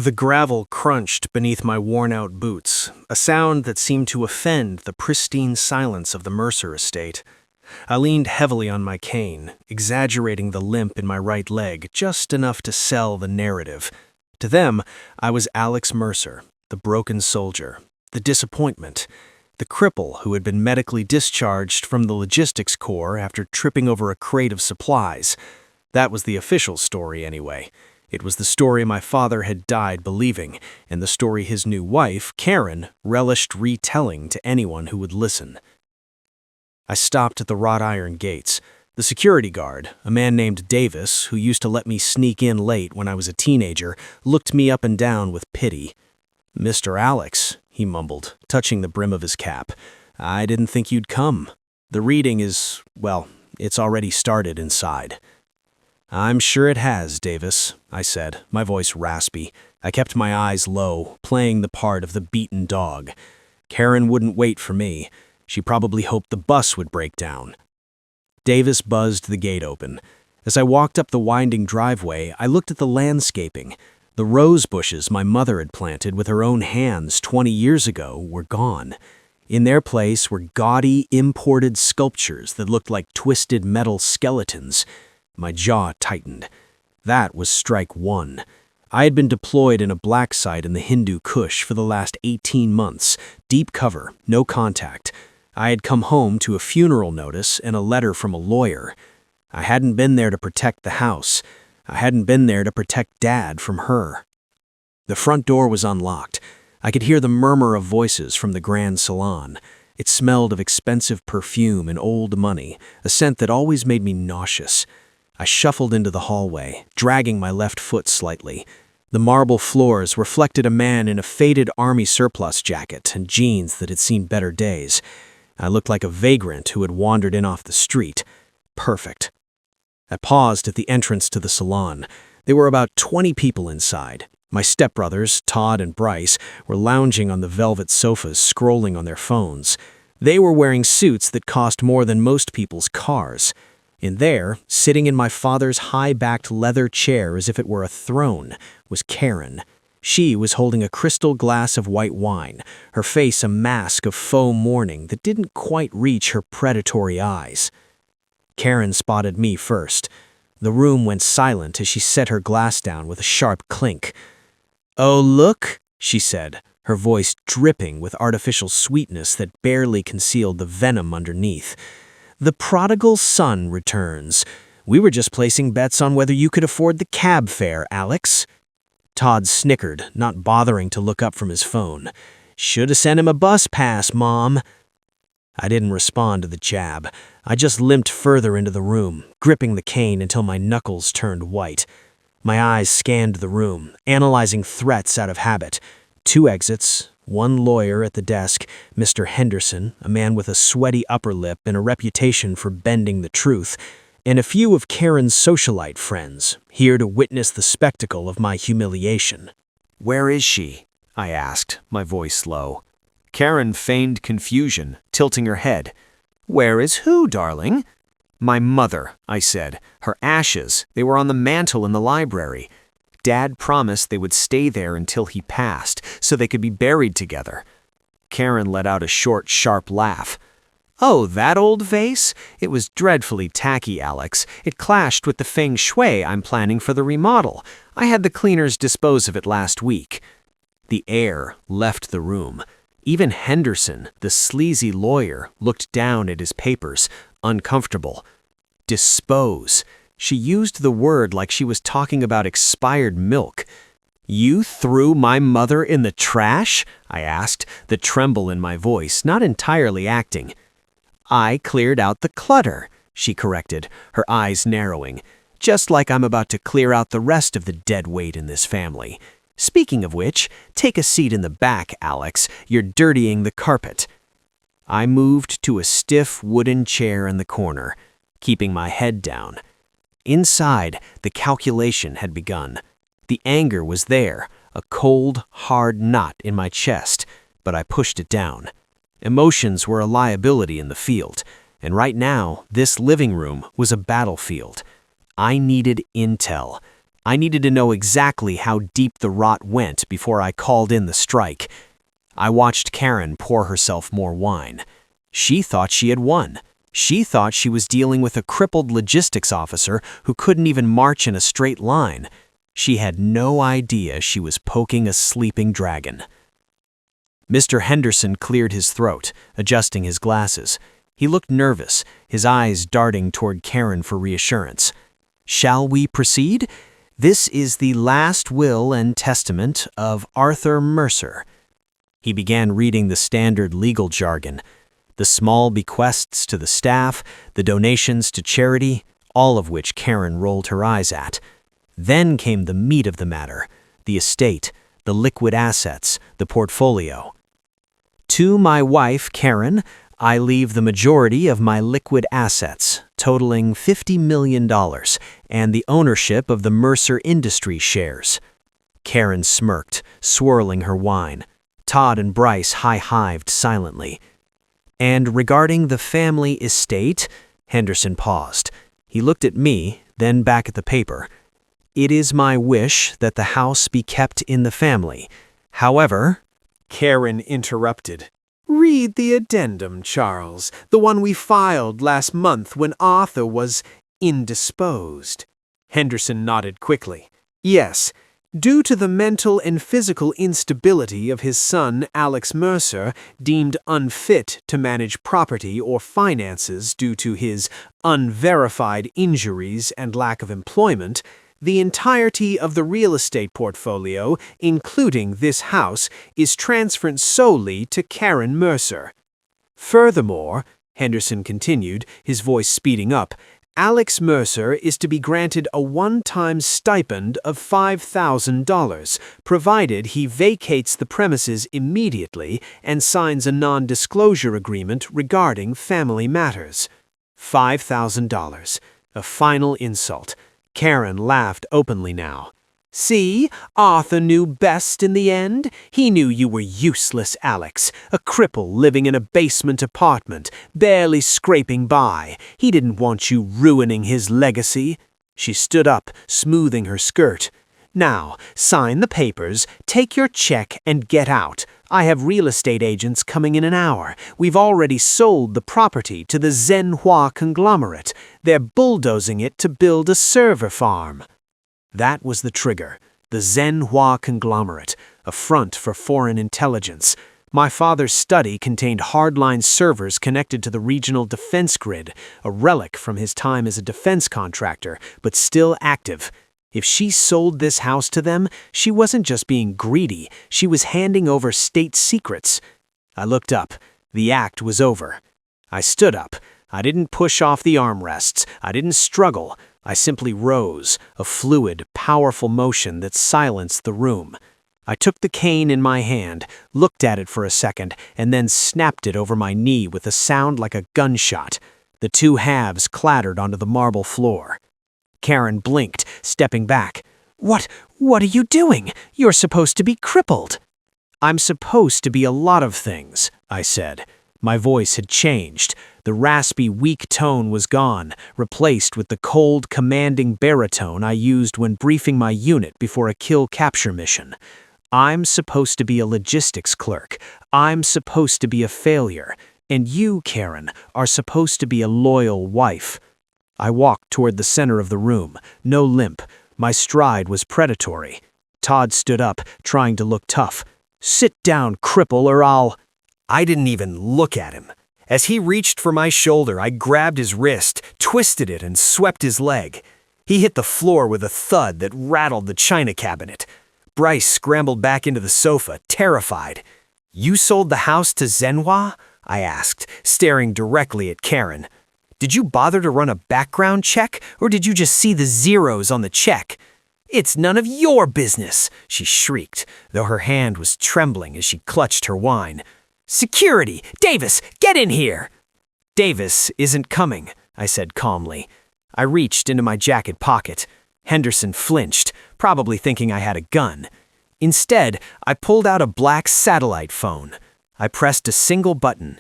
The gravel crunched beneath my worn-out boots, a sound that seemed to offend the pristine silence of the Mercer estate. I leaned heavily on my cane, exaggerating the limp in my right leg just enough to sell the narrative. To them, I was Alex Mercer, the broken soldier, the disappointment, the cripple who had been medically discharged from the logistics corps after tripping over a crate of supplies. That was the official story, anyway. It was the story my father had died believing, and the story his new wife, Karen, relished retelling to anyone who would listen. I stopped at the wrought iron gates. The security guard, a man named Davis, who used to let me sneak in late when I was a teenager, looked me up and down with pity. "Mr. Alex," he mumbled, touching the brim of his cap, "I didn't think you'd come. The reading is, well, it's already started inside." "I'm sure it has, Davis," I said, my voice raspy. I kept my eyes low, playing the part of the beaten dog. Karen wouldn't wait for me. She probably hoped the bus would break down. Davis buzzed the gate open. As I walked up the winding driveway, I looked at the landscaping. The rose bushes my mother had planted with her own hands 20 years ago were gone. In their place were gaudy, imported sculptures that looked like twisted metal skeletons. My jaw tightened. That was strike one. I had been deployed in a black site in the Hindu Kush for the last 18 months, deep cover, no contact. I had come home to a funeral notice and a letter from a lawyer. I hadn't been there to protect the house. I hadn't been there to protect Dad from her. The front door was unlocked. I could hear the murmur of voices from the grand salon. It smelled of expensive perfume and old money, a scent that always made me nauseous. I shuffled into the hallway, dragging my left foot slightly. The marble floors reflected a man in a faded army surplus jacket and jeans that had seen better days. I looked like a vagrant who had wandered in off the street. Perfect. I paused at the entrance to the salon. There were about 20 people inside. My stepbrothers, Todd and Bryce, were lounging on the velvet sofas, scrolling on their phones. They were wearing suits that cost more than most people's cars. In there, sitting in my father's high-backed leather chair as if it were a throne, was Karen. She was holding a crystal glass of white wine, her face a mask of faux mourning that didn't quite reach her predatory eyes. Karen spotted me first. The room went silent as she set her glass down with a sharp clink. "Oh, look," she said, her voice dripping with artificial sweetness that barely concealed the venom underneath. "The prodigal son returns. We were just placing bets on whether you could afford the cab fare, Alex." Todd snickered, not bothering to look up from his phone. "Shoulda sent him a bus pass, Mom." I didn't respond to the jab. I just limped further into the room, gripping the cane until my knuckles turned white. My eyes scanned the room, analyzing threats out of habit. 2 exits, 1 lawyer at the desk, Mr. Henderson, a man with a sweaty upper lip and a reputation for bending the truth, and a few of Karen's socialite friends, here to witness the spectacle of my humiliation. "Where is she?" I asked, my voice low. Karen feigned confusion, tilting her head. "Where is who, darling?" "My mother," I said. "Her ashes, they were on the mantel in the library. Dad promised they would stay there until he passed, so they could be buried together." Karen let out a short, sharp laugh. "Oh, that old vase? It was dreadfully tacky, Alex. It clashed with the feng shui I'm planning for the remodel. I had the cleaners dispose of it last week." The air left the room. Even Henderson, the sleazy lawyer, looked down at his papers, uncomfortable. Dispose. She used the word like she was talking about expired milk. "You threw my mother in the trash?" I asked, the tremble in my voice, not entirely acting. "I cleared out the clutter," she corrected, her eyes narrowing. "Just like I'm about to clear out the rest of the dead weight in this family. Speaking of which, take a seat in the back, Alex. You're dirtying the carpet." I moved to a stiff wooden chair in the corner, keeping my head down. Inside, the calculation had begun. The anger was there, a cold, hard knot in my chest, but I pushed it down. Emotions were a liability in the field, and right now, this living room was a battlefield. I needed intel. I needed to know exactly how deep the rot went before I called in the strike. I watched Karen pour herself more wine. She thought she had won. She thought she was dealing with a crippled logistics officer who couldn't even march in a straight line. She had no idea she was poking a sleeping dragon. Mr. Henderson cleared his throat, adjusting his glasses. He looked nervous, his eyes darting toward Karen for reassurance. "Shall we proceed? This is the last will and testament of Arthur Mercer." He began reading the standard legal jargon, the small bequests to the staff, the donations to charity, all of which Karen rolled her eyes at. Then came the meat of the matter, the estate, the liquid assets, the portfolio. "To my wife, Karen, I leave the majority of my liquid assets, totaling $50 million, and the ownership of the Mercer Industries shares." Karen smirked, swirling her wine. Todd and Bryce high-hived silently. "And regarding the family estate," Henderson paused. He looked at me, then back at the paper. "It is my wish that the house be kept in the family. However—" Karen interrupted. "Read the addendum, Charles, the one we filed last month when Arthur was indisposed." Henderson nodded quickly. "Yes. Due to the mental and physical instability of his son, Alex Mercer, deemed unfit to manage property or finances due to his unverified injuries and lack of employment, the entirety of the real estate portfolio, including this house, is transferred solely to Karen Mercer. Furthermore," Henderson continued, his voice speeding up, "Alex Mercer is to be granted a one-time stipend of $5,000, provided he vacates the premises immediately and signs a non-disclosure agreement regarding family matters." $5,000. A final insult. Karen laughed openly now. "See, Arthur knew best in the end. He knew you were useless, Alex, a cripple living in a basement apartment, barely scraping by. He didn't want you ruining his legacy." She stood up, smoothing her skirt. "Now, sign the papers, take your check, and get out. I have real estate agents coming in an hour. We've already sold the property to the Zhenhua conglomerate. They're bulldozing it to build a server farm." That was the trigger. The Zhenhua conglomerate, a front for foreign intelligence. My father's study contained hardline servers connected to the regional defense grid, a relic from his time as a defense contractor, but still active. If she sold this house to them, she wasn't just being greedy, she was handing over state secrets. I looked up. The act was over. I stood up. I didn't push off the armrests. I didn't struggle. I simply rose, a fluid, powerful motion that silenced the room. I took the cane in my hand, looked at it for a second, and then snapped it over my knee with a sound like a gunshot. The two halves clattered onto the marble floor. Karen blinked, stepping back. What are you doing? You're supposed to be crippled." "I'm supposed to be a lot of things," I said. My voice had changed. The raspy, weak tone was gone, replaced with the cold, commanding baritone I used when briefing my unit before a kill-capture mission. "I'm supposed to be a logistics clerk. I'm supposed to be a failure. And you, Karen, are supposed to be a loyal wife." I walked toward the center of the room, no limp. My stride was predatory. Todd stood up, trying to look tough. "Sit down, cripple, or I'll—" I didn't even look at him. As he reached for my shoulder, I grabbed his wrist, twisted it, and swept his leg. He hit the floor with a thud that rattled the china cabinet. Bryce scrambled back into the sofa, terrified. "You sold the house to Zhenhua?" I asked, staring directly at Karen. "Did you bother to run a background check, or did you just see the zeros on the check?" "It's none of your business," she shrieked, though her hand was trembling as she clutched her wine. "Security! Davis, get in here!" "Davis isn't coming," I said calmly. I reached into my jacket pocket. Henderson flinched, probably thinking I had a gun. Instead, I pulled out a black satellite phone. I pressed a single button.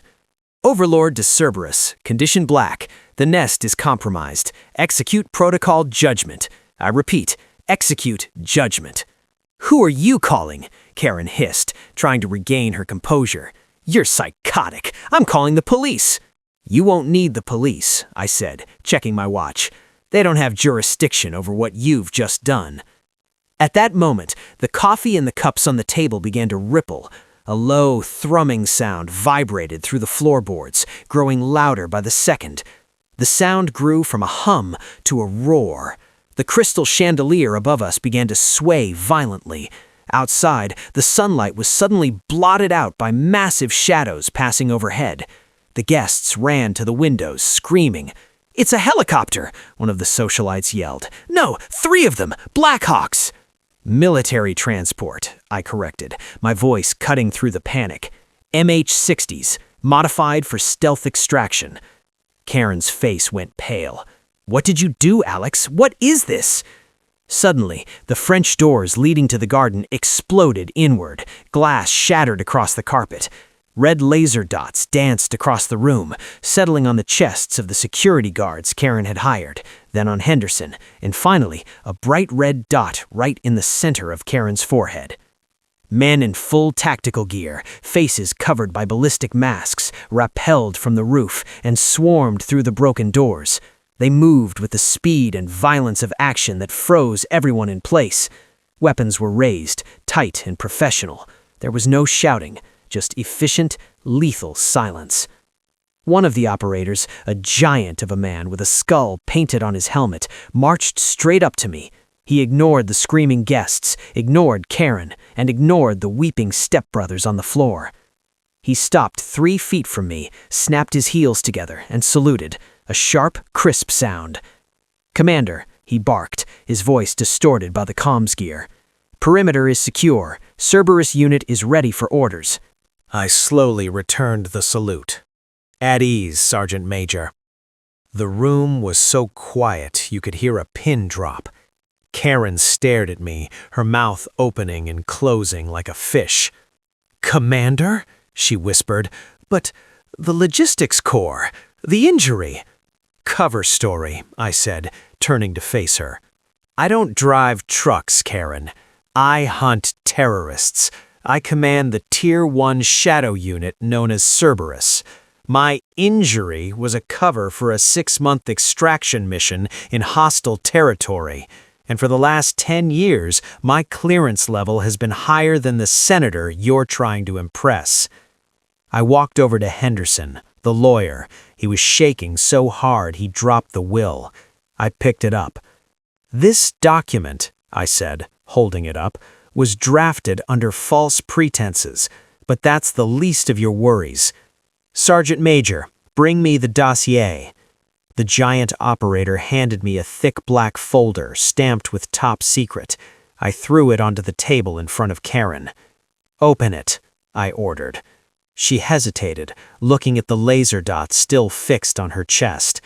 "Overlord to Cerberus, condition black. The nest is compromised. Execute protocol judgment. I repeat, execute judgment. "Who are you calling?" Karen hissed, trying to regain her composure. "You're psychotic. I'm calling the police." "You won't need the police," I said, checking my watch. "They don't have jurisdiction over what you've just done." At that moment, the coffee in the cups on the table began to ripple. A low, thrumming sound vibrated through the floorboards, growing louder by the second. The sound grew from a hum to a roar. The crystal chandelier above us began to sway violently. Outside, the sunlight was suddenly blotted out by massive shadows passing overhead. The guests ran to the windows, screaming. "It's a helicopter!" one of the socialites yelled. "No, 3 of them! Blackhawks!" "Military transport," I corrected, my voice cutting through the panic. "MH-60s, modified for stealth extraction." Karen's face went pale. "What did you do, Alex? What is this?" Suddenly, the French doors leading to the garden exploded inward. Glass shattered across the carpet. Red laser dots danced across the room, settling on the chests of the security guards Karen had hired, then on Henderson, and finally, a bright red dot right in the center of Karen's forehead. Men in full tactical gear, faces covered by ballistic masks, rappelled from the roof and swarmed through the broken doors. They moved with the speed and violence of action that froze everyone in place. Weapons were raised, tight and professional. There was no shouting, just efficient, lethal silence. One of the operators, a giant of a man with a skull painted on his helmet, marched straight up to me. He ignored the screaming guests, ignored Karen, and ignored the weeping stepbrothers on the floor. He stopped 3 feet from me, snapped his heels together, and saluted, a sharp, crisp sound. "Commander," he barked, his voice distorted by the comms gear. "Perimeter is secure. Cerberus unit is ready for orders." I slowly returned the salute. "At ease, Sergeant Major." The room was so quiet you could hear a pin drop. Karen stared at me, her mouth opening and closing like a fish. "Commander?" she whispered. "But the logistics corps, the injury." "Cover story," I said, turning to face her. "I don't drive trucks, Karen. I hunt terrorists. I command the Tier 1 shadow unit known as Cerberus. My injury was a cover for a 6-month extraction mission in hostile territory, and for the last 10 years, my clearance level has been higher than the senator you're trying to impress." I walked over to Henderson, the lawyer. He was shaking so hard he dropped the will. I picked it up. "This document," I said, holding it up, "was drafted under false pretenses, but that's the least of your worries. Sergeant Major, bring me the dossier." The giant operator handed me a thick black folder stamped with top secret. I threw it onto the table in front of Karen. "Open it," I ordered. She hesitated, looking at the laser dot still fixed on her chest.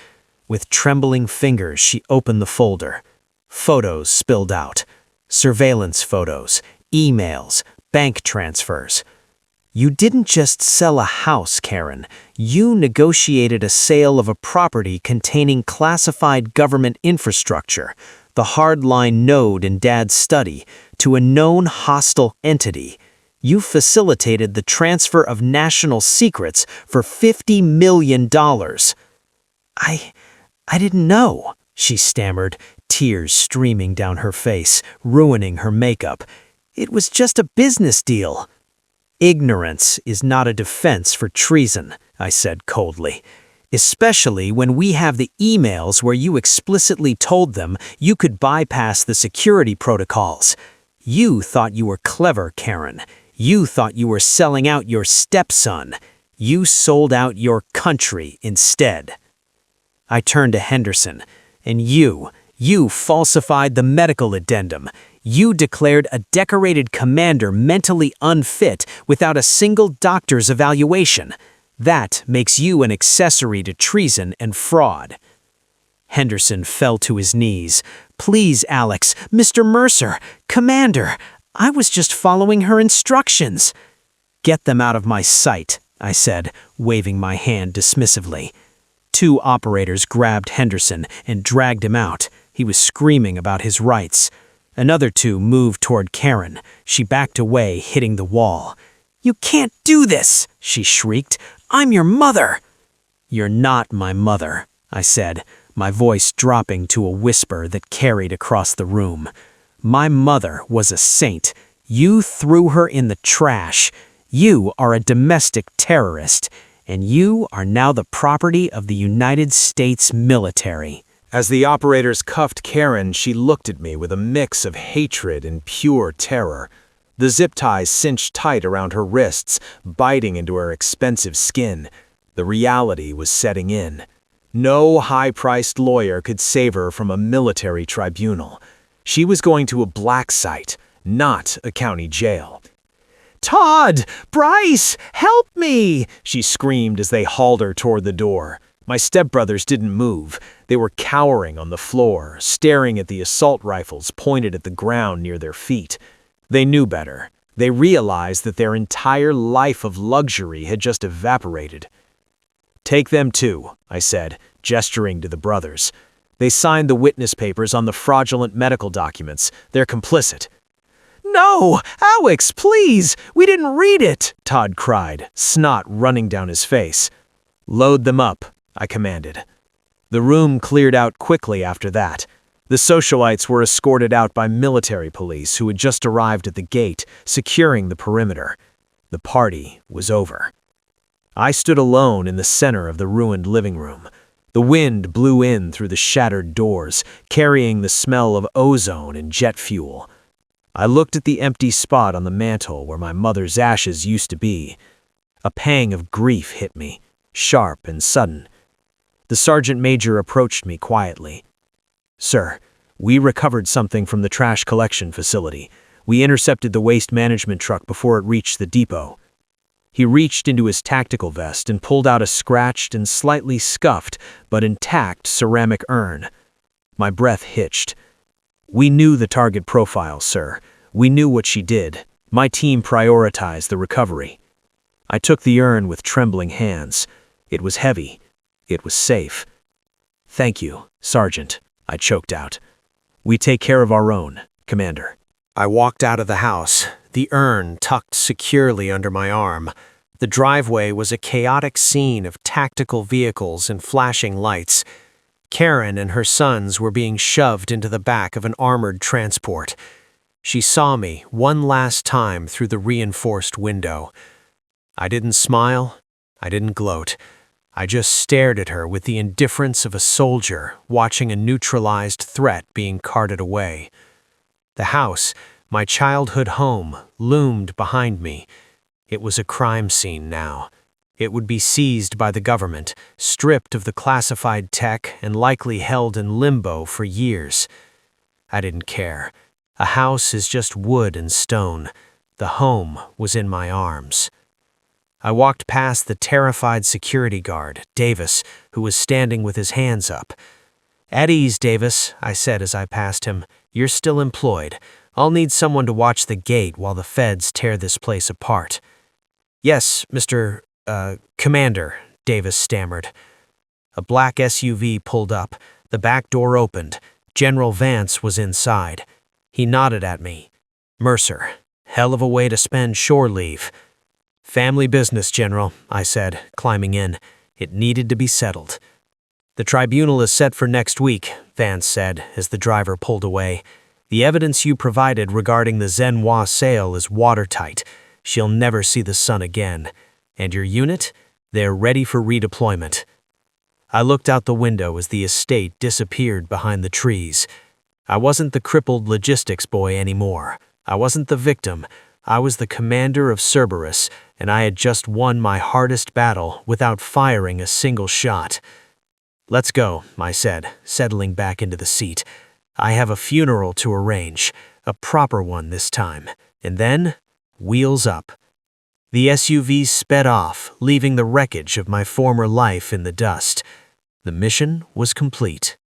With trembling fingers, she opened the folder. Photos spilled out. Surveillance photos, emails, bank transfers. "You didn't just sell a house, Karen. You negotiated a sale of a property containing classified government infrastructure, the hardline node in Dad's study, to a known hostile entity. You facilitated the transfer of national secrets for $50 million. I didn't know," she stammered, tears streaming down her face, ruining her makeup. "It was just a business deal." "Ignorance is not a defense for treason," I said coldly. "Especially when we have the emails where you explicitly told them you could bypass the security protocols. You thought you were clever, Karen. You thought you were selling out your stepson. You sold out your country instead." I turned to Henderson. "And you falsified the medical addendum. You declared a decorated commander mentally unfit without a single doctor's evaluation. That makes you an accessory to treason and fraud." Henderson fell to his knees. "Please, Alex, Mr. Mercer, Commander, I was just following her instructions." "Get them out of my sight," I said, waving my hand dismissively. 2 operators grabbed Henderson and dragged him out. He was screaming about his rights. Another two moved toward Karen. She backed away, hitting the wall. "You can't do this!" she shrieked. "I'm your mother!" "You're not my mother," I said, my voice dropping to a whisper that carried across the room. "My mother was a saint. You threw her in the trash. You are a domestic terrorist, and you are now the property of the United States military." As the operators cuffed Karen, she looked at me with a mix of hatred and pure terror. The zip ties cinched tight around her wrists, biting into her expensive skin. The reality was setting in. No high-priced lawyer could save her from a military tribunal. She was going to a black site, not a county jail. "Todd! Bryce! Help me!" she screamed as they hauled her toward the door. My stepbrothers didn't move. They were cowering on the floor, staring at the assault rifles pointed at the ground near their feet. They knew better. They realized that their entire life of luxury had just evaporated. "Take them too," I said, gesturing to the brothers. "They signed the witness papers on the fraudulent medical documents. They're complicit." "No! Alex, please! We didn't read it!" Todd cried, snot running down his face. "Load them up," I commanded. The room cleared out quickly after that. The socialites were escorted out by military police who had just arrived at the gate, securing the perimeter. The party was over. I stood alone in the center of the ruined living room. The wind blew in through the shattered doors, carrying the smell of ozone and jet fuel. I looked at the empty spot on the mantel where my mother's ashes used to be. A pang of grief hit me, sharp and sudden. The sergeant major approached me quietly. "Sir, we recovered something from the trash collection facility. We intercepted the waste management truck before it reached the depot." He reached into his tactical vest and pulled out a scratched and slightly scuffed but intact ceramic urn. My breath hitched. "We knew the target profile, sir. We knew what she did. My team prioritized the recovery." I took the urn with trembling hands. It was heavy. It was safe. "Thank you, Sergeant," I choked out. "We take care of our own, Commander." I walked out of the house, the urn tucked securely under my arm. The driveway was a chaotic scene of tactical vehicles and flashing lights. Karen and her sons were being shoved into the back of an armored transport. She saw me one last time through the reinforced window. I didn't smile. I didn't gloat. I just stared at her with the indifference of a soldier watching a neutralized threat being carted away. The house, my childhood home, loomed behind me. It was a crime scene now. It would be seized by the government, stripped of the classified tech, and likely held in limbo for years. I didn't care. A house is just wood and stone. The home was in my arms. I walked past the terrified security guard, Davis, who was standing with his hands up. "At ease, Davis," I said as I passed him. "You're still employed. I'll need someone to watch the gate while the feds tear this place apart." "Yes, Mr. Commander," Davis stammered. A black SUV pulled up. The back door opened. General Vance was inside. He nodded at me. "Mercer, hell of a way to spend shore leave." "Family business, General," I said, climbing in. It needed to be settled. "The tribunal is set for next week," Vance said as the driver pulled away. "The evidence you provided regarding the Zenoir sale is watertight. She'll never see the sun again. And your unit? They're ready for redeployment." I looked out the window as the estate disappeared behind the trees. I wasn't the crippled logistics boy anymore. I wasn't the victim. I was the Commander of Cerberus, and I had just won my hardest battle without firing a single shot. "Let's go," I said, settling back into the seat. "I have a funeral to arrange, a proper one this time, and then, wheels up." The SUV sped off, leaving the wreckage of my former life in the dust. The mission was complete.